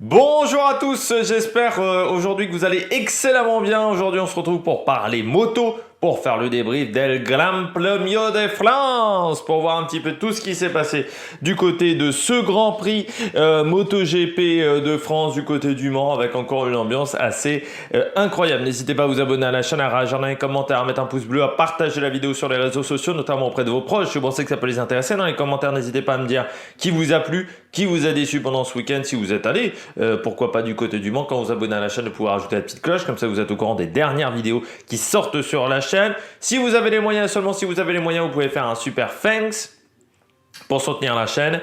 Bonjour à tous, j'espère aujourd'hui que vous allez excellemment bien. Aujourd'hui on se retrouve pour parler moto, pour faire le débrief del Gran Premio de France, pour voir un petit peu tout ce qui s'est passé du côté de ce Grand Prix MotoGP de France, du côté du Mans, avec encore une ambiance assez incroyable. N'hésitez pas à vous abonner à la chaîne, à réagir dans les commentaires, à mettre un pouce bleu, à partager la vidéo sur les réseaux sociaux, notamment auprès de vos proches. Si vous pensez que ça peut les intéresser, dans les commentaires, n'hésitez pas à me dire qui vous a plu, qui vous a déçu pendant ce week-end, si vous êtes allé, pourquoi pas du côté du Mans. Quand vous abonnez à la chaîne, de pouvoir ajouter la petite cloche, comme ça vous êtes au courant des dernières vidéos qui sortent sur la chaîne. Si vous avez les moyens, seulement si vous avez les moyens, vous pouvez faire un super thanks pour soutenir la chaîne.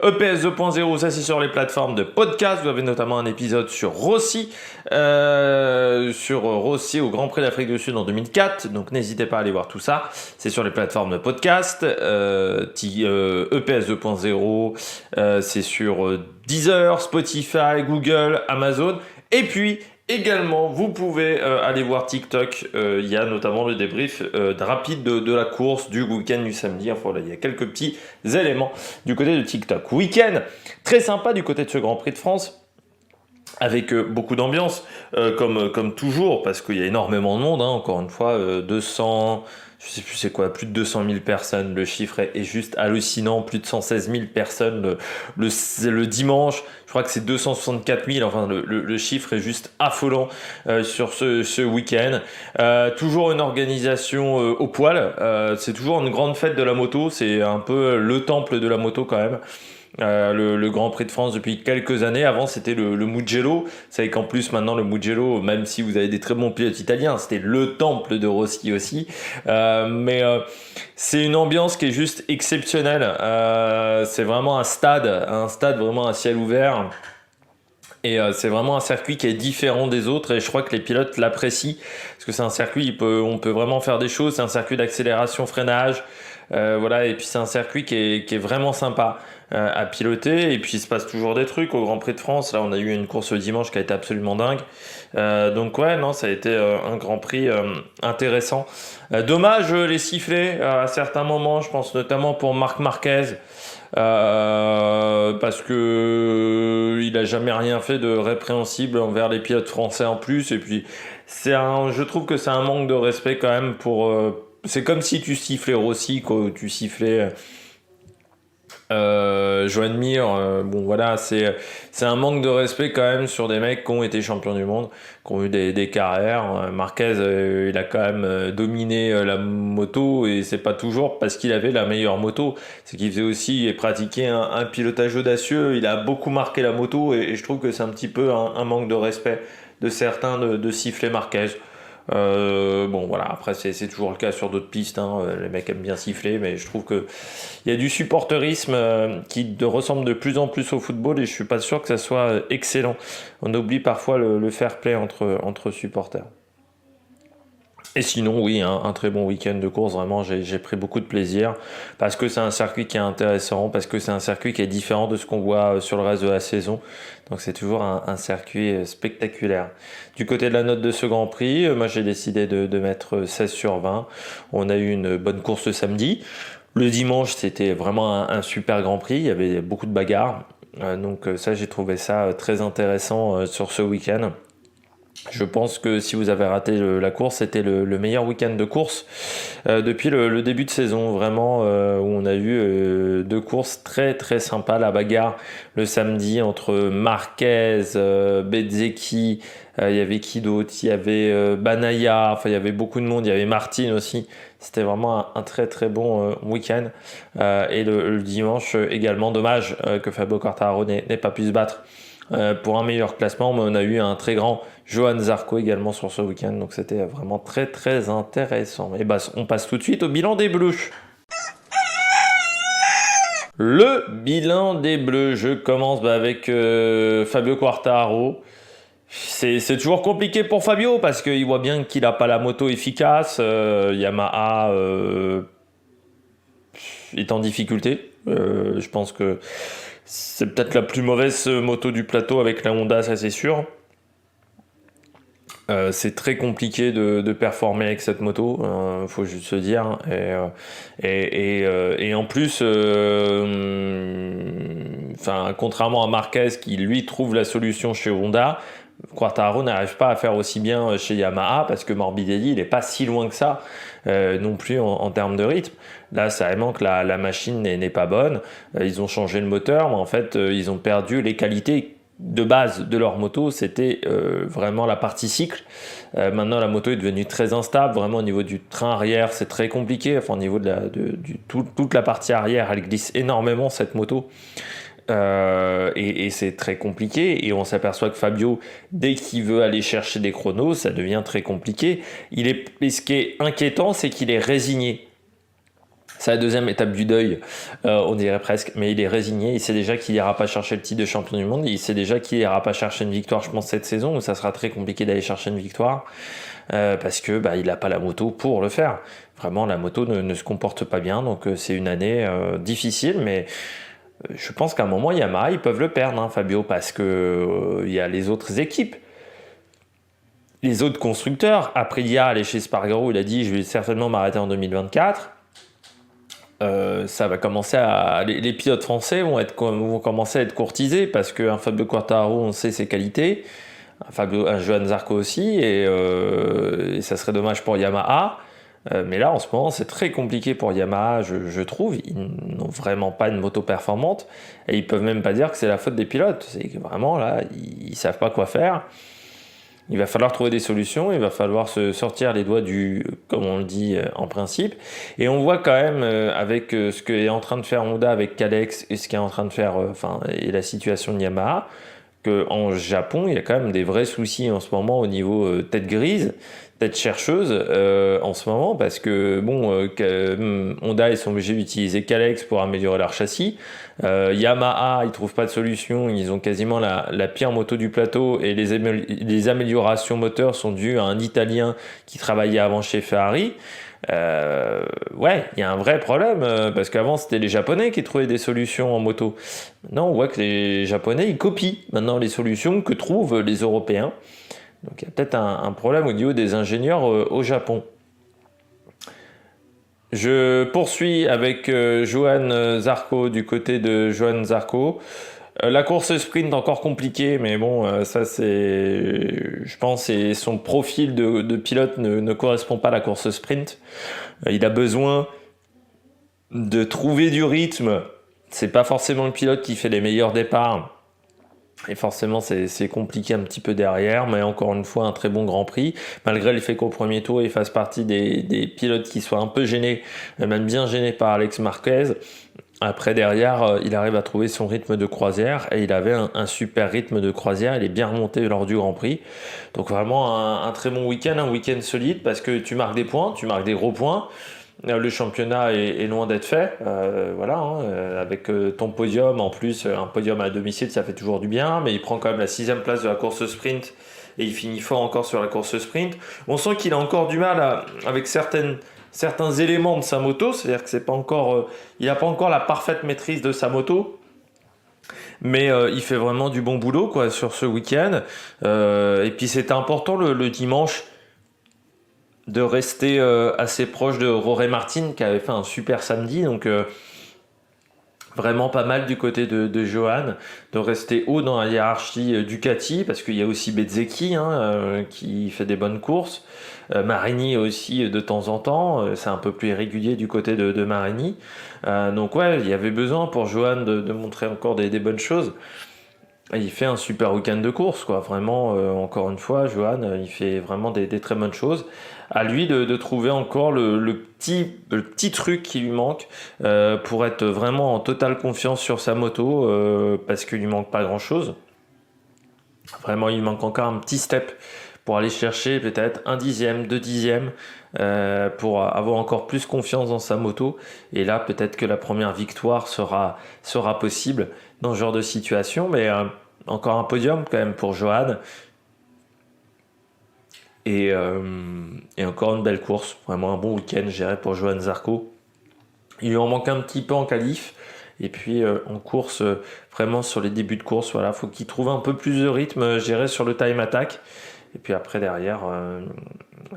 EPS 2.0, ça c'est sur les plateformes de podcast. Vous avez notamment un épisode sur Rossi, au Grand Prix d'Afrique du Sud en 2004. Donc n'hésitez pas à aller voir tout ça. C'est sur les plateformes de podcast. EPS 2.0, c'est sur Deezer, Spotify, Google, Amazon. Et puis également, vous pouvez aller voir TikTok. Il y a notamment le débrief rapide de la course du week-end du samedi. Enfin, là, il y a quelques petits éléments du côté de TikTok. Week-end très sympa du côté de ce Grand Prix de France, avec beaucoup d'ambiance, comme toujours, parce qu'il y a énormément de monde. Encore une fois, 200... Je sais plus c'est quoi, plus de 200 000 personnes, le chiffre est juste hallucinant, plus de 116 000 personnes le dimanche, je crois que c'est 264 000, enfin le chiffre est juste affolant sur ce week-end. Toujours une organisation au poil, c'est toujours une grande fête de la moto, c'est un peu le temple de la moto quand même. Le Grand Prix de France depuis quelques années. Avant c'était le Mugello. Vous savez qu'en plus maintenant le Mugello, même si vous avez des très bons pilotes italiens, c'était le temple de Rossi aussi. Mais c'est une ambiance qui est juste exceptionnelle. C'est vraiment un stade vraiment à ciel ouvert. Et c'est vraiment un circuit qui est différent des autres et je crois que les pilotes l'apprécient parce que c'est un circuit, on peut vraiment faire des choses. C'est un circuit d'accélération, freinage. Voilà, et puis c'est un circuit qui est vraiment sympa à piloter, et puis il se passe toujours des trucs au Grand Prix de France. Là on a eu une course le dimanche qui a été absolument dingue, donc ouais, non, ça a été un Grand Prix intéressant. Dommage les sifflets à certains moments, je pense notamment pour Marc Marquez, parce que il a jamais rien fait de répréhensible envers les pilotes français en plus, et puis je trouve que c'est un manque de respect quand même pour c'est comme si tu sifflais Rossi, quoi, tu sifflais Joan Mir. Bon voilà, c'est un manque de respect quand même sur des mecs qui ont été champions du monde, qui ont eu des carrières. Marquez, il a quand même dominé la moto, et c'est pas toujours parce qu'il avait la meilleure moto, c'est qu'il faisait aussi et pratiquait un pilotage audacieux. Il a beaucoup marqué la moto, et je trouve que c'est un petit peu un manque de respect de certains de siffler Marquez. Bon voilà, après c'est toujours le cas sur d'autres pistes, les mecs aiment bien siffler, mais je trouve que il y a du supporterisme qui ressemble de plus en plus au football, et je suis pas sûr que ça soit excellent. On oublie parfois le fair play entre supporters. Et sinon, oui, un très bon week-end de course. Vraiment, j'ai pris beaucoup de plaisir parce que c'est un circuit qui est intéressant, parce que c'est un circuit qui est différent de ce qu'on voit sur le reste de la saison. Donc, c'est toujours un circuit spectaculaire. Du côté de la note de ce Grand Prix, moi, j'ai décidé de mettre 16 sur 20. On a eu une bonne course samedi. Le dimanche, c'était vraiment un super Grand Prix. Il y avait beaucoup de bagarres. Donc, ça, j'ai trouvé ça très intéressant sur ce week-end. Je pense que si vous avez raté la course, c'était le meilleur week-end de course depuis le début de saison, vraiment, où on a eu deux courses très très sympas. La bagarre le samedi entre Marquez, Bezzecchi, il y avait qui d'autre, il y avait Banaya, enfin il y avait beaucoup de monde, il y avait Martin aussi. C'était vraiment un très très bon week-end. Et le dimanche également, dommage que Fabio Quartararo n'ait pas pu se battre pour un meilleur classement, mais on a eu un très grand Johann Zarco également sur ce week-end, donc c'était vraiment très très intéressant. Et bah on passe tout de suite au bilan des Bleus. Le bilan des Bleus, je commence avec Fabio Quartararo. C'est toujours compliqué pour Fabio parce qu'il voit bien qu'il n'a pas la moto efficace. Yamaha est en difficulté. Je pense que c'est peut-être la plus mauvaise moto du plateau avec la Honda, ça c'est sûr. C'est très compliqué de performer avec cette moto, faut juste se dire. Et en plus, contrairement à Marquez qui lui trouve la solution chez Honda, Quartararo n'arrive pas à faire aussi bien chez Yamaha parce que Morbidelli il n'est pas si loin que ça non plus en termes de rythme. Là, ça manque, la machine n'est pas bonne. Ils ont changé le moteur, mais en fait, ils ont perdu les qualités de base de leur moto. C'était vraiment la partie cycle. Maintenant, la moto est devenue très instable. Vraiment, au niveau du train arrière, c'est très compliqué. Enfin, au niveau toute la partie arrière, elle glisse énormément, cette moto. Et c'est très compliqué, et on s'aperçoit que Fabio, dès qu'il veut aller chercher des chronos, ça devient très compliqué. Et ce qui est inquiétant, c'est qu'il est résigné. C'est la deuxième étape du deuil, on dirait presque, mais il est résigné. Il sait déjà qu'il n'ira pas chercher le titre de champion du monde. Il sait déjà qu'il n'ira pas chercher une victoire, je pense, cette saison, où ça sera très compliqué d'aller chercher une victoire, parce que il n'a pas la moto pour le faire. Vraiment, la moto ne se comporte pas bien, donc c'est une année difficile, mais je pense qu'à un moment, Yamaha, ils peuvent le perdre, hein, Fabio, parce que y a les autres équipes, les autres constructeurs. Aprilia, allé chez Spargaro, il a dit, je vais certainement m'arrêter en 2024. Ça va commencer les pilotes français vont commencer à être courtisés, parce qu'un Fabio Quartararo, on sait ses qualités, un Johann Zarco aussi, et ça serait dommage pour Yamaha. Mais là, en ce moment, c'est très compliqué pour Yamaha, je trouve. Ils n'ont vraiment pas une moto performante. Et ils peuvent même pas dire que c'est la faute des pilotes. C'est que vraiment, là, ils savent pas quoi faire. Il va falloir trouver des solutions. Il va falloir se sortir les doigts comme on le dit en principe. Et on voit quand même, avec ce qu'est en train de faire Honda avec Kalex et ce qu'est en train de faire, et la situation de Yamaha, qu'en Japon, il y a quand même des vrais soucis en ce moment au niveau tête grise, tête chercheuse en ce moment, parce que Honda, ils sont obligés d'utiliser Kalex pour améliorer leur châssis. Yamaha, ils trouvent pas de solution, ils ont quasiment la pire moto du plateau, et les améliorations moteurs sont dues à un Italien qui travaillait avant chez Ferrari. Il y a un vrai problème, parce qu'avant c'était les Japonais qui trouvaient des solutions en moto. Maintenant on voit que les Japonais ils copient maintenant les solutions que trouvent les Européens. Donc il y a peut-être un problème au niveau des ingénieurs au Japon. Je poursuis avec Johann Zarco, du côté de Johann Zarco. La course sprint encore compliquée, mais bon, ça c'est, je pense, et son profil de pilote ne correspond pas à la course sprint. Il a besoin de trouver du rythme. C'est pas forcément le pilote qui fait les meilleurs départs. Et forcément, c'est compliqué un petit peu derrière, mais encore une fois, un très bon Grand Prix. Malgré le fait qu'au premier tour, il fasse partie des pilotes qui soient un peu gênés, même bien gênés par Alex Marquez. Après, derrière, il arrive à trouver son rythme de croisière, et il avait un super rythme de croisière. Il est bien remonté lors du Grand Prix. Donc vraiment un très bon week-end, un week-end solide, parce que tu marques des points, tu marques des gros points. Le championnat est loin d'être fait, avec ton podium, en plus un podium à domicile ça fait toujours du bien, mais il prend quand même la 6e place de la course sprint, et il finit fort encore sur la course sprint. On sent qu'il a encore du mal avec certains éléments de sa moto, c'est-à-dire que c'est pas encore, il n'a pas encore la parfaite maîtrise de sa moto, mais il fait vraiment du bon boulot quoi, sur ce week-end. Et puis c'était important le dimanche de rester assez proche de Jorge Martin, qui avait fait un super samedi, donc vraiment pas mal du côté de Johann, de rester haut dans la hiérarchie Ducati, parce qu'il y a aussi Bezzecchi qui fait des bonnes courses, Marini aussi de temps en temps, c'est un peu plus irrégulier du côté de Marini, donc ouais, il y avait besoin pour Johann de montrer encore des bonnes choses. Et il fait un super week-end de course, quoi. Vraiment, encore une fois, Johann, il fait vraiment des très bonnes choses. À lui de trouver encore le petit truc qui lui manque pour être vraiment en totale confiance sur sa moto, parce qu'il lui manque pas grand-chose. Vraiment, il manque encore un petit step pour aller chercher peut-être 1 dixième, 2 dixièmes, pour avoir encore plus confiance dans sa moto. Et là, peut-être que la première victoire sera possible dans ce genre de situation. Mais encore un podium quand même pour Johann. Et encore une belle course. Vraiment un bon week-end, je dirais, pour Johann Zarco. Il lui en manque un petit peu en qualif. Et puis en course, vraiment sur les débuts de course, voilà, faut qu'il trouve un peu plus de rythme, je dirais, sur le time attack. Et puis après, derrière,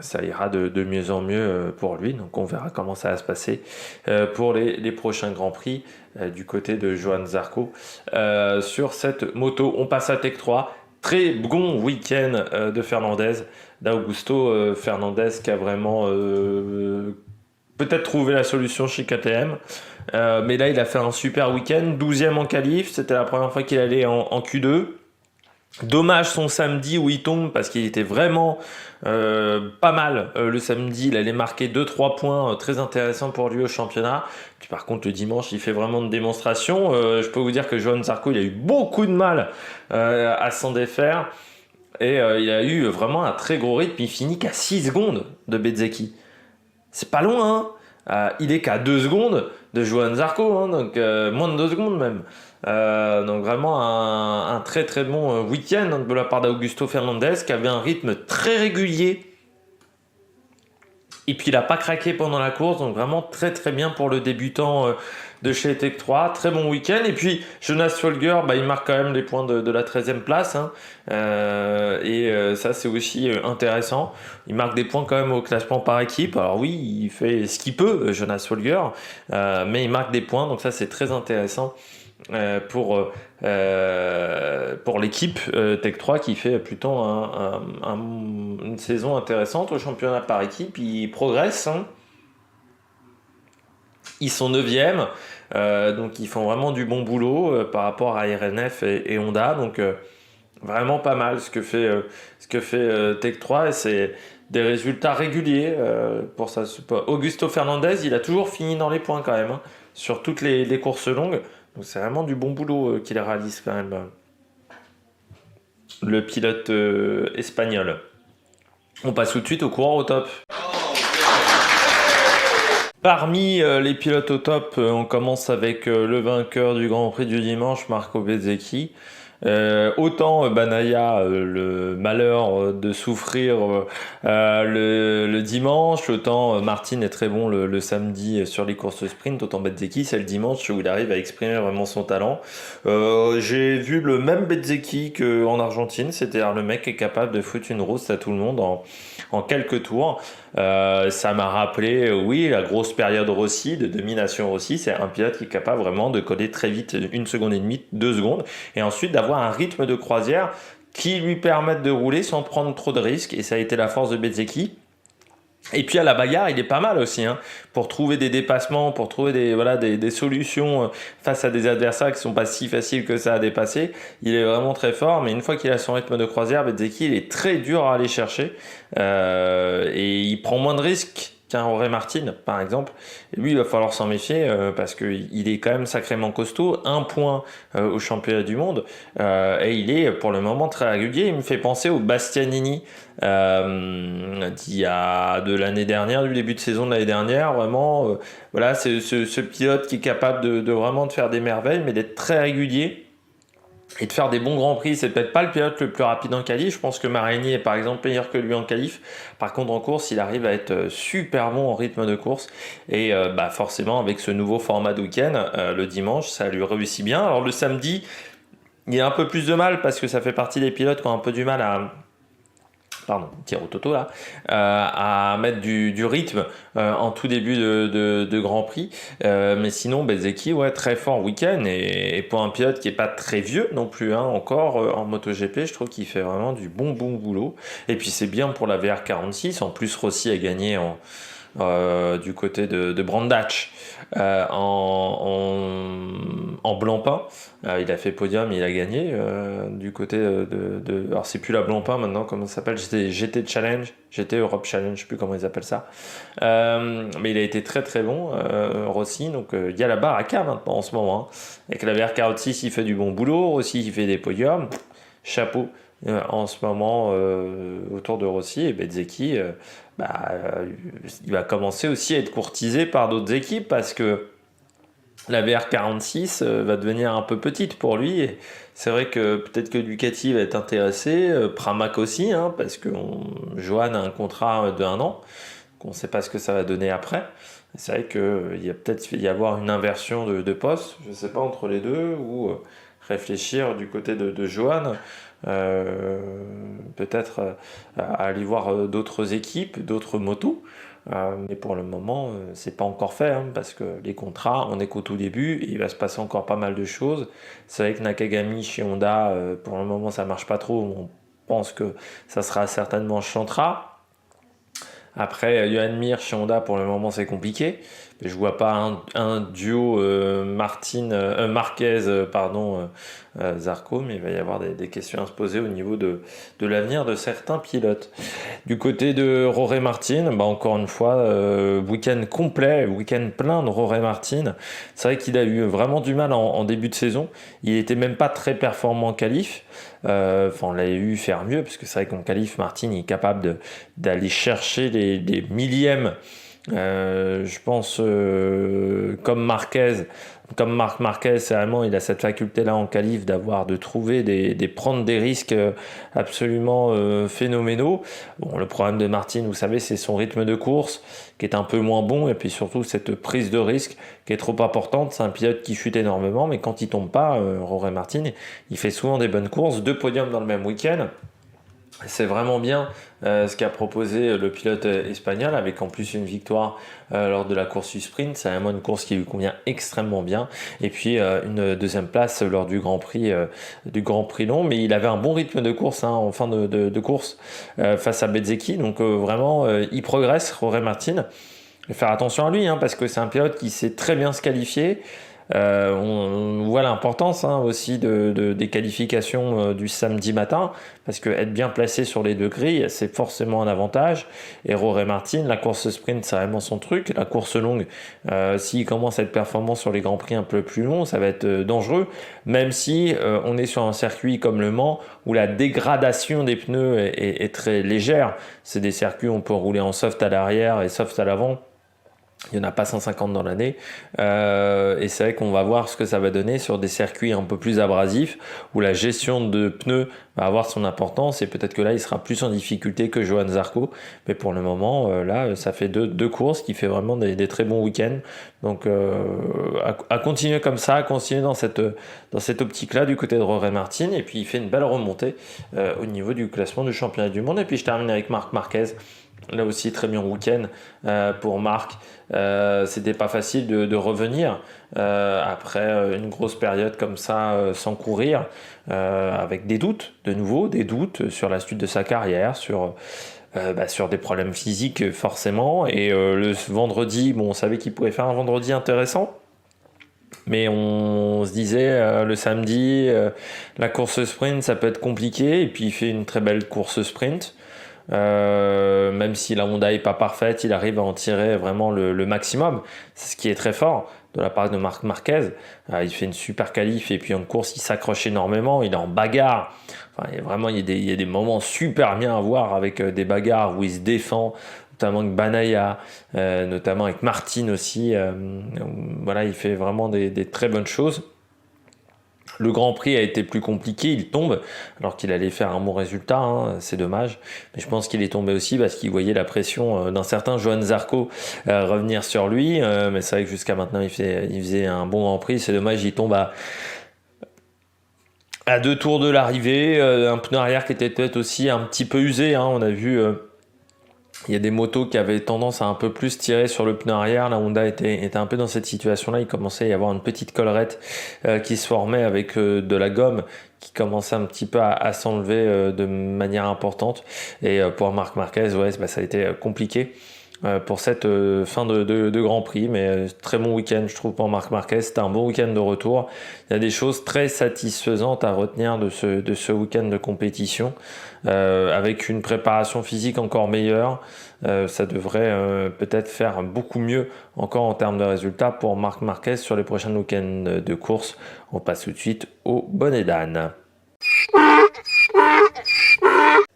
ça ira de mieux en mieux pour lui. Donc on verra comment ça va se passer pour les prochains Grands Prix du côté de Johann Zarco sur cette moto. On passe à Tech 3. Très bon week-end de Fernandez, d'Augusto Fernandez qui a vraiment peut-être trouvé la solution chez KTM. Mais là, il a fait un super week-end, 12e en qualif, c'était la première fois qu'il allait en Q2. Dommage son samedi où il tombe parce qu'il était vraiment pas mal le samedi. Il allait marquer 2-3 points très intéressants pour lui au championnat. Puis par contre le dimanche il fait vraiment une démonstration. Je peux vous dire que Johann Zarco il a eu beaucoup de mal à s'en défaire. Et il a eu vraiment un très gros rythme. Il finit qu'à 6 secondes de Bezzecchi. C'est pas loin, hein. Il est qu'à 2 secondes de Johann Zarco, hein, donc moins de 2 secondes même. Donc vraiment un très très bon week-end de la part d'Augusto Fernandez qui avait un rythme très régulier. Et puis il n'a pas craqué pendant la course, donc vraiment très très bien pour le débutant de chez Tech 3. Très bon week-end. Et puis Jonas Folger, il marque quand même les points de la 13e place. Hein. Ça c'est aussi intéressant. Il marque des points quand même au classement par équipe. Alors oui, il fait ce qu'il peut, Jonas Folger, mais il marque des points, donc ça c'est très intéressant. Pour l'équipe Tech 3 qui fait plutôt une saison intéressante au championnat par équipe. Ils progressent, hein. Ils sont 9e, donc ils font vraiment du bon boulot par rapport à RNF et Honda, donc vraiment pas mal ce que fait Tech 3, et c'est des résultats réguliers pour ça. Augusto Fernandez, il a toujours fini dans les points quand même, hein, sur toutes les courses longues. Donc c'est vraiment du bon boulot qu'il réalise quand même, le pilote espagnol. On passe tout de suite au coureur au top. Parmi les pilotes au top, on commence avec le vainqueur du Grand Prix du dimanche, Marco Bezzecchi. Autant Banaya le malheur de souffrir le dimanche, autant Martin est très bon le samedi sur les courses sprint, autant Bezzecchi c'est le dimanche où il arrive à exprimer vraiment son talent. J'ai vu le même Bezzecchi qu'en Argentine, c'est-à-dire le mec est capable de foutre une rousse à tout le monde en quelques tours. Ça m'a rappelé, oui, la grosse période Rossi, de domination Rossi. C'est un pilote qui est capable vraiment de coller très vite, 1 seconde et demie, 2 secondes, et ensuite d'avoir un rythme de croisière qui lui permette de rouler sans prendre trop de risques, et ça a été la force de Bezzecchi. Et puis à la bagarre, il est pas mal aussi, hein, pour trouver des dépassements, pour trouver des solutions face à des adversaires qui sont pas si faciles que ça à dépasser. Il est vraiment très fort, mais une fois qu'il a son rythme de croisière, Bezzecchi, il est très dur à aller chercher et il prend moins de risques qu'un Jorge Martin, par exemple. Et lui, il va falloir s'en méfier parce qu'il est quand même sacrément costaud. 1 point au championnat du monde et il est pour le moment très régulier. Il me fait penser au Bastianini de l'année dernière, du début de saison de l'année dernière. Vraiment, voilà, c'est ce pilote qui est capable de vraiment de faire des merveilles, mais d'être très régulier et de faire des bons grands prix. C'est peut-être pas le pilote le plus rapide en qualif. Je pense que Marini est par exemple meilleur que lui en qualif. Par contre en course, il arrive à être super bon en rythme de course. Et forcément avec ce nouveau format de week-end, le dimanche, ça lui réussit bien. Alors le samedi, il a un peu plus de mal parce que ça fait partie des pilotes qui ont un peu du mal à mettre du rythme en tout début de Grand Prix. Mais sinon, Bezzecchi, ouais, très fort week-end. Et pour un pilote qui n'est pas très vieux non plus, hein, encore en MotoGP, je trouve qu'il fait vraiment du bon boulot. Et puis c'est bien pour la VR46. En plus, Rossi a gagné du côté de Brandach en Blancpain. Il a fait podium, il a gagné du côté alors c'est plus la Blancpain maintenant, comment ça s'appelle, GT Challenge, GT Europe Challenge, je sais plus comment ils appellent ça, mais il a été très très bon, Rossi. Donc il y a la baraka maintenant en ce moment, hein. Avec la VR46 il fait du bon boulot, Rossi il fait des podiums, chapeau en ce moment autour de Rossi. Et Bezzecchi il va commencer aussi à être courtisé par d'autres équipes parce que la VR46 va devenir un peu petite pour lui. Et c'est vrai que peut-être que Ducati va être intéressé, Pramac aussi, hein, parce que Johan a un contrat de 1 an, qu'on ne sait pas ce que ça va donner après. C'est vrai qu'il y a peut-être y avoir une inversion de poste, je ne sais pas, entre les deux, ou réfléchir du côté de Johan. Peut-être à aller voir d'autres équipes, d'autres motos. Mais pour le moment, c'est pas encore fait, hein, parce que les contrats, on est qu'au tout début, et il va se passer encore pas mal de choses. C'est vrai que Nakagami chez Honda, pour le moment, ça marche pas trop. On pense que ça sera certainement Chantra. Après, Johan Mir chez Honda, pour le moment, c'est compliqué. Je vois pas un duo Marquez, Zarco, mais il va y avoir des questions à se poser au niveau de l'avenir de certains pilotes. Du côté de Jorge Martin, encore une fois, week-end complet, week-end plein de Jorge Martin. C'est vrai qu'il a eu vraiment du mal en début de saison. Il était même pas très performant en qualif. On l'a eu faire mieux, parce que c'est vrai qu'en qualif, Martin est capable d'aller chercher les millièmes. Je pense comme Marquez, comme Marc Marquez, c'est vraiment, il a cette faculté-là en qualif de trouver prendre des risques absolument phénoménaux. Bon, le problème de Martin, vous savez, c'est son rythme de course qui est un peu moins bon, et puis surtout cette prise de risque qui est trop importante. C'est un pilote qui chute énormément, mais quand il tombe pas, Jorge Martin, il fait souvent des bonnes courses, 2 podiums dans le même week-end. C'est vraiment bien ce qu'a proposé le pilote espagnol, avec en plus une victoire lors de la course du sprint. C'est vraiment une course qui lui convient extrêmement bien. Et puis une deuxième place lors du Grand Prix long. Mais il avait un bon rythme de course en fin de course face à Bezzecchi. Donc vraiment, il progresse, Jorge Martin. Faire attention à lui, parce que c'est un pilote qui sait très bien se qualifier. On voit l'importance aussi des qualifications du samedi matin, parce que être bien placé sur les 2 grilles, c'est forcément un avantage. Et Jorge Martin, la course sprint, c'est vraiment son truc. La course longue, s'il commence à être performant sur les grands prix un peu plus longs, ça va être dangereux, même si on est sur un circuit comme Le Mans où la dégradation des pneus est très légère. C'est des circuits où on peut rouler en soft à l'arrière et soft à l'avant. Il n'y en a pas 150 dans l'année. Et c'est vrai qu'on va voir ce que ça va donner sur des circuits un peu plus abrasifs, où la gestion de pneus va avoir son importance, et peut-être que là, il sera plus en difficulté que Johan Zarco. Mais pour le moment, là, ça fait deux courses qui fait vraiment des très bons week-ends. Donc, à continuer comme ça, à continuer dans cette optique-là du côté de Jorge Martin. Et puis, il fait une belle remontée au niveau du classement du championnat du monde. Et puis, je termine avec Marc Marquez. Là aussi, très bien week-end pour Marc. C'était pas facile de revenir après une grosse période comme ça sans courir, avec des doutes, de nouveau, des doutes sur la suite de sa carrière, sur des problèmes physiques forcément. Et le vendredi, on savait qu'il pouvait faire un vendredi intéressant. Mais on se disait le samedi, la course sprint, ça peut être compliqué. Et puis il fait une très belle course sprint. Même si la Honda est pas parfaite, il arrive à en tirer vraiment le maximum. C'est ce qui est très fort de la part de Marc Marquez. Il fait une super qualif, et puis en course, il s'accroche énormément, il est en bagarre. Il y a des moments super bien à voir, avec des bagarres où il se défend, notamment avec Banaya, notamment avec Martin aussi. Il fait vraiment des très bonnes choses. Le Grand Prix a été plus compliqué, il tombe, alors qu'il allait faire un bon résultat, c'est dommage. Mais je pense qu'il est tombé aussi parce qu'il voyait la pression d'un certain Johan Zarco revenir sur lui. Mais c'est vrai que jusqu'à maintenant, il faisait un bon Grand Prix. C'est dommage, il tombe à 2 tours de l'arrivée. Un pneu arrière qui était peut-être aussi un petit peu usé. On a vu... il y a des motos qui avaient tendance à un peu plus tirer sur le pneu arrière. La Honda était un peu dans cette situation-là. Il commençait à y avoir une petite collerette qui se formait avec de la gomme qui commençait un petit peu à s'enlever de manière importante. Et pour Marc Marquez, ça a été compliqué pour cette fin de Grand Prix. Mais très bon week-end, je trouve, pour Marc Marquez. C'était un bon week-end de retour. Il y a des choses très satisfaisantes à retenir de ce week-end de compétition. Avec une préparation physique encore meilleure, ça devrait peut-être faire beaucoup mieux encore en termes de résultats pour Marc Marquez sur les prochains week-ends de course. On passe tout de suite au bonnet d'âne.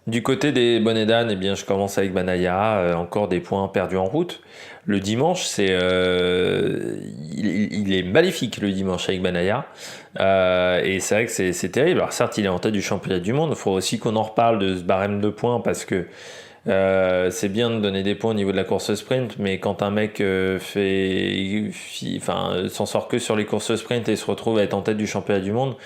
Du côté des bonnets d'âne, je commence avec Banaya, encore des points perdus en route. Le dimanche, il est maléfique le dimanche avec Banaya. Et c'est vrai que c'est terrible. Alors certes, il est en tête du championnat du monde. Il faut aussi qu'on en reparle de ce barème de points, parce que c'est bien de donner des points au niveau de la course sprint, mais quand un mec s'en sort que sur les courses sprint et se retrouve à être en tête du championnat du monde,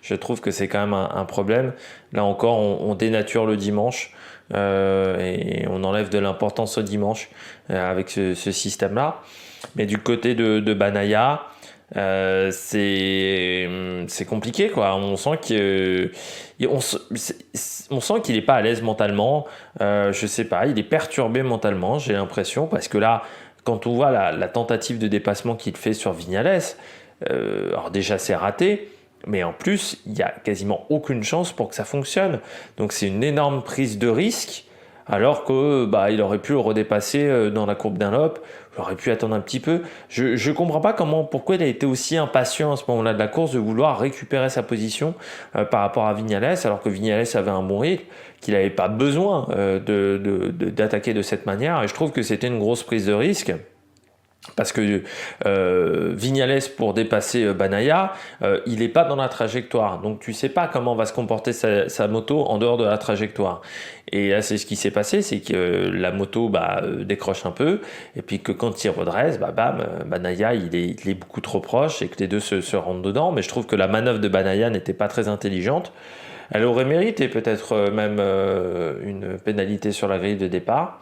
Je trouve que c'est quand même un problème. Là encore, on dénature le dimanche et on enlève de l'importance au dimanche avec ce système-là. Mais du côté de Banaya, c'est compliqué quoi. On sent qu'il est pas à l'aise mentalement. Je sais pas, il est perturbé mentalement. J'ai l'impression parce que là, quand on voit la tentative de dépassement qu'il fait sur Vignales, alors déjà c'est raté. Mais en plus, il n'y a quasiment aucune chance pour que ça fonctionne. Donc c'est une énorme prise de risque, alors que il aurait pu le redépasser dans la courbe Dunlop. Il aurait pu attendre un petit peu. Je ne comprends pas pourquoi il a été aussi impatient à ce moment-là de la course de vouloir récupérer sa position par rapport à Vignales, alors que Vignales avait un bon rythme, qu'il n'avait pas besoin d'attaquer de cette manière. Et je trouve que c'était une grosse prise de risque. Parce que Vignales, pour dépasser Banaya, il n'est pas dans la trajectoire. Donc tu ne sais pas comment va se comporter sa moto en dehors de la trajectoire. Et là, c'est ce qui s'est passé, c'est que la moto décroche un peu, et puis que quand il redresse, Banaya, il est beaucoup trop proche, et que les deux se rentrent dedans. Mais je trouve que la manœuvre de Banaya n'était pas très intelligente. Elle aurait mérité peut-être même une pénalité sur la grille de départ.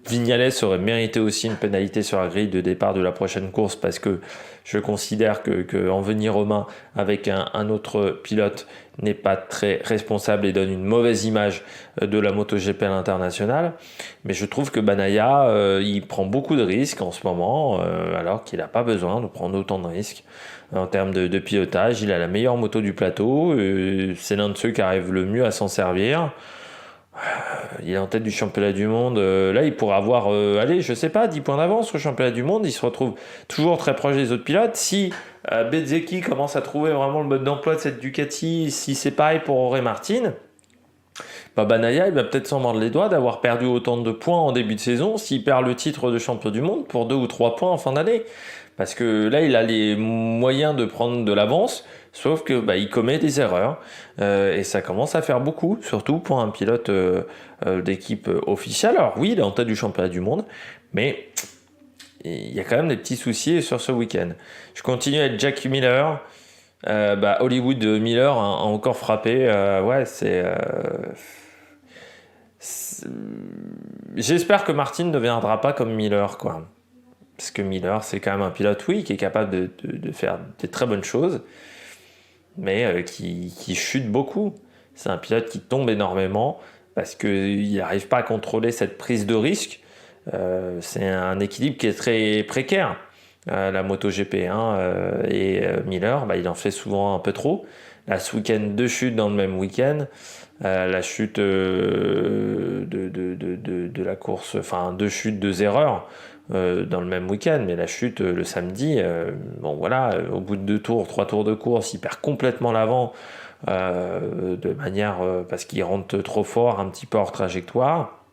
Vignales aurait mérité aussi une pénalité sur la grille de départ de la prochaine course, parce que je considère que Enveni Romain avec un autre pilote n'est pas très responsable et donne une mauvaise image de la MotoGP à l'international. Mais je trouve que Banaya il prend beaucoup de risques en ce moment, alors qu'il n'a pas besoin de prendre autant de risques en termes de pilotage. Il a la meilleure moto du plateau, c'est l'un de ceux qui arrive le mieux à s'en servir. Il est en tête du championnat du monde. Là, il pourrait avoir, je sais pas, 10 points d'avance au championnat du monde. Il se retrouve toujours très proche des autres pilotes. Si Bezzecchi commence à trouver vraiment le mode d'emploi de cette Ducati, si c'est pareil pour Jorge Martin, Banaya, il va peut-être s'en mordre les doigts d'avoir perdu autant de points en début de saison s'il perd le titre de champion du monde pour 2 ou 3 points en fin d'année. Parce que là, il a les moyens de prendre de l'avance, sauf que il commet des erreurs. Et ça commence à faire beaucoup, surtout pour un pilote d'équipe officielle. Alors oui, il est en tête du championnat du monde, mais il y a quand même des petits soucis sur ce week-end. Je continue avec Jack Miller. Hollywood Miller a encore frappé. J'espère que Martin ne deviendra pas comme Miller, quoi. Parce que Miller, c'est quand même un pilote, oui, qui est capable de faire des très bonnes choses, mais qui chute beaucoup. C'est un pilote qui tombe énormément parce qu'il n'arrive pas à contrôler cette prise de risque. C'est un équilibre qui est très précaire, la MotoGP. Et Miller, il en fait souvent un peu trop. Là, ce week-end, 2 chutes dans le même week-end. La chute de la course, 2 chutes, 2 erreurs dans le même week-end, mais la chute le samedi, au bout de 2 tours, 3 tours de course, il perd complètement l'avant de manière parce qu'il rentre trop fort, un petit peu hors trajectoire.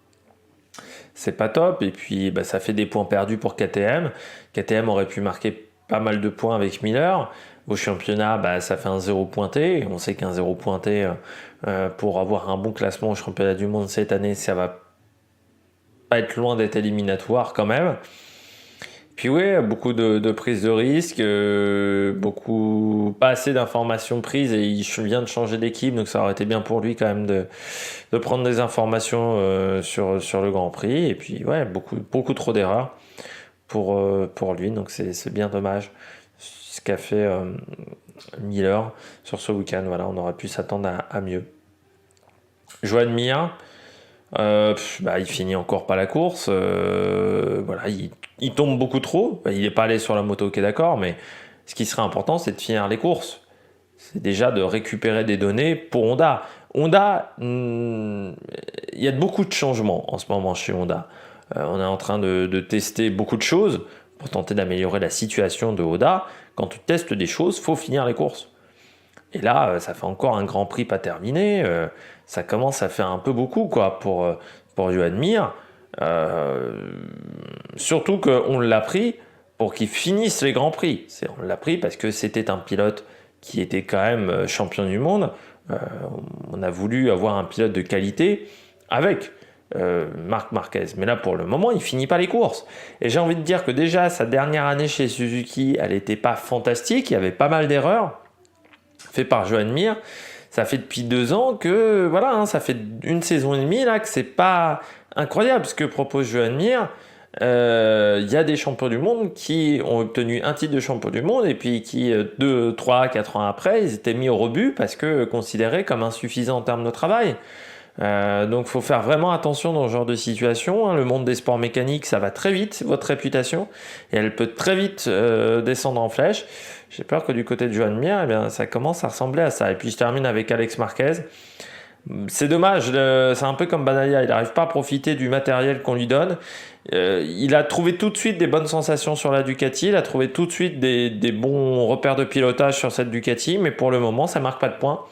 C'est pas top, et puis ça fait des points perdus pour KTM. KTM aurait pu marquer pas mal de points avec Miller. Au championnat, ça fait un 0 pointé. On sait qu'un 0 pointé, pour avoir un bon classement au championnat du monde cette année, ça va pas être loin d'être éliminatoire quand même. Puis oui, beaucoup de prises de risques, pas assez d'informations prises, et il vient de changer d'équipe, donc ça aurait été bien pour lui quand même de prendre des informations sur le Grand Prix. Et puis ouais, beaucoup trop d'erreurs pour lui, donc c'est bien dommage ce qu'a fait Miller sur ce week-end. Voilà, on aurait pu s'attendre à mieux. Joan Mir, il finit encore pas la course. Il tombe beaucoup trop. Il n'est pas allé sur la moto, ok, d'accord, mais ce qui serait important, c'est de finir les courses. C'est déjà de récupérer des données pour Honda. Honda, il y a beaucoup de changements en ce moment chez Honda. On est en train de tester beaucoup de choses pour tenter d'améliorer la situation de Honda. Quand tu testes des choses, faut finir les courses. Et là, ça fait encore un Grand Prix pas terminé. Ça commence à faire un peu beaucoup, quoi, pour Joan Mir. Surtout qu'on l'a pris pour qu'il finisse les Grands Prix. On l'a pris parce que c'était un pilote qui était quand même champion du monde. On a voulu avoir un pilote de qualité avec Marc Marquez. Mais là, pour le moment, il finit pas les courses. Et j'ai envie de dire que déjà, sa dernière année chez Suzuki, elle n'était pas fantastique. Il y avait pas mal d'erreurs. fait par Joan Mir. Ça fait depuis 2 ans que, voilà, hein, ça fait une saison et demie là que c'est pas incroyable ce que propose Joan Mir. Il y a des champions du monde qui ont obtenu un titre de champion du monde et puis qui, 2, 3, 4 ans après, ils étaient mis au rebut parce que considérés comme insuffisants en termes de travail. Donc, il faut faire vraiment attention dans ce genre de situation, hein. Le monde des sports mécaniques, ça va très vite, votre réputation, et elle peut très vite descendre en flèche. J'ai peur que du côté de Joan Mir, eh bien, ça commence à ressembler à ça. Et puis, je termine avec Alex Marquez. C'est dommage, c'est un peu comme Bagnaia, il n'arrive pas à profiter du matériel qu'on lui donne. Il a trouvé tout de suite des bonnes sensations sur la Ducati, il a trouvé tout de suite des bons repères de pilotage sur cette Ducati, mais pour le moment, ça ne marque pas de points.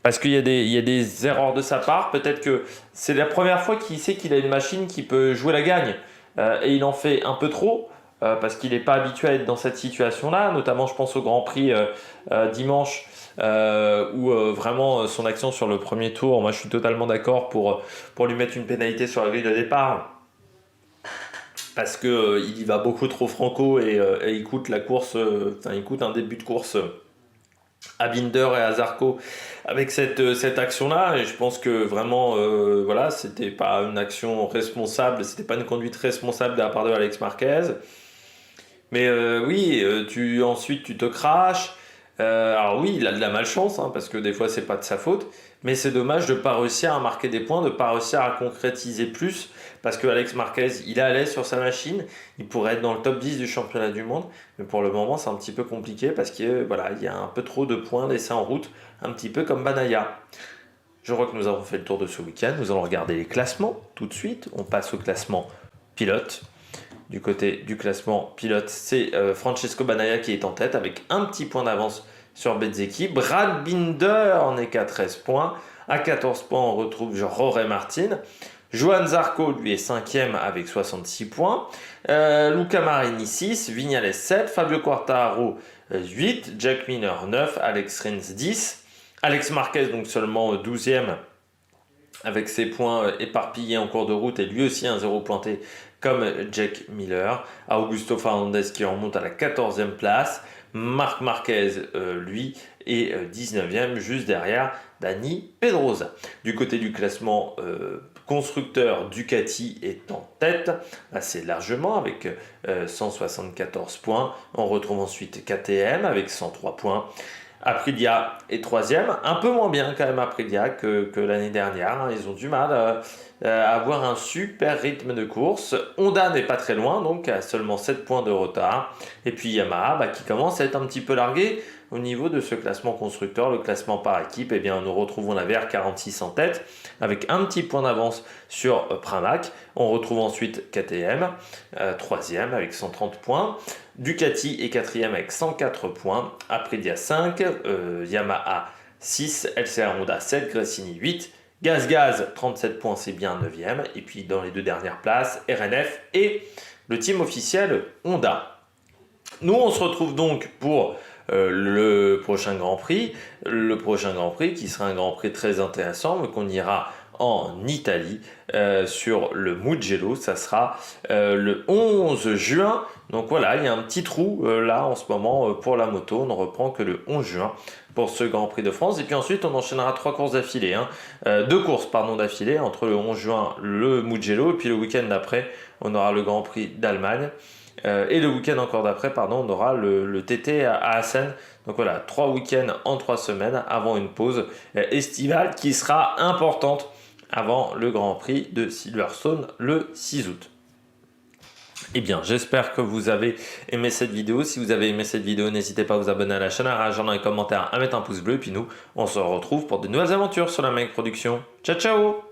Parce qu'il y a des erreurs de sa part. Peut-être que c'est la première fois qu'il sait qu'il a une machine qui peut jouer la gagne. Et il en fait un peu trop. Parce qu'il n'est pas habitué à être dans cette situation-là. Notamment, je pense au Grand Prix dimanche. Où vraiment son action sur le premier tour, moi je suis totalement d'accord pour lui mettre une pénalité sur la grille de départ. Parce qu'il y va beaucoup trop franco et il coûte la course, il coûte un début de course à Binder et à Zarco avec cette action-là, et je pense que vraiment voilà, c'était pas une action responsable, c'était pas une conduite responsable de la part de Alex Marquez. Mais oui, ensuite tu te craches. Alors oui, il a de la malchance, hein, parce que des fois c'est pas de sa faute, mais c'est dommage de ne pas réussir à marquer des points, de ne pas réussir à concrétiser plus, parce que Alex Marquez, il est à l'aise sur sa machine, il pourrait être dans le top 10 du championnat du monde, mais pour le moment c'est un petit peu compliqué, parce que voilà, il y a un peu trop de points laissés en route, un petit peu comme Bagnaia. Je crois que nous avons fait le tour de ce week-end, nous allons regarder les classements tout de suite, on passe au classement pilote. Du côté du classement pilote, c'est Francesco Bagnaia qui est en tête avec un petit point d'avance sur Bezzecchi. Brad Binder n'est qu'à 13 points. À 14 points, on retrouve Jorge Martin. Johan Zarco, lui, est 5e avec 66 points. Luca Marini, 6. Vignales, 7. Fabio Quartararo, 8. Jack Miller, 9. Alex Rins, 10. Alex Marquez, donc seulement 12e avec ses points éparpillés en cours de route et lui aussi un 0 pointé comme Jack Miller. Augusto Fernandez qui remonte à la 14e place. Marc Marquez, lui, est 19e, juste derrière Dani Pedrosa. Du côté du classement constructeur, Ducati est en tête, assez largement, avec 174 points. On retrouve ensuite KTM avec 103 points. Aprilia est 3e, un peu moins bien quand même Aprilia que l'année dernière. Ils ont du mal à avoir un super rythme de course. Honda n'est pas très loin, donc à seulement 7 points de retard. Et puis Yamaha qui commence à être un petit peu largué au niveau de ce classement constructeur, le classement par équipe. Eh bien, nous retrouvons la VR46 en tête avec un petit point d'avance sur Pramac. On retrouve ensuite KTM, 3e avec 130 points. Ducati est 4e avec 104 points. Aprilia 5, Yamaha 6, LCR Honda 7, Gresini 8. Gaz 37 points, c'est bien 9e. Et puis dans les deux dernières places, RNF et le team officiel Honda. Nous, on se retrouve donc pour le prochain Grand Prix. Le prochain Grand Prix qui sera un Grand Prix très intéressant, mais qu'on ira en Italie sur le Mugello. Ça sera le 11 juin. Donc voilà, il y a un petit trou là en ce moment pour la moto. On ne reprend que le 11 juin pour ce Grand Prix de France. Et puis ensuite, on enchaînera 3 courses d'affilée. 2 courses d'affilée entre le 11 juin, le Mugello. Et puis le week-end d'après, on aura le Grand Prix d'Allemagne. Et le week-end encore d'après, on aura le TT à Assen. Donc voilà, 3 week-ends en 3 semaines avant une pause estivale qui sera importante avant le Grand Prix de Silverstone le 6 août. Eh bien, j'espère que vous avez aimé cette vidéo. Si vous avez aimé cette vidéo, n'hésitez pas à vous abonner à la chaîne, à réagir dans les commentaires, à mettre un pouce bleu. Et puis nous, on se retrouve pour de nouvelles aventures sur la Make Production. Ciao, ciao!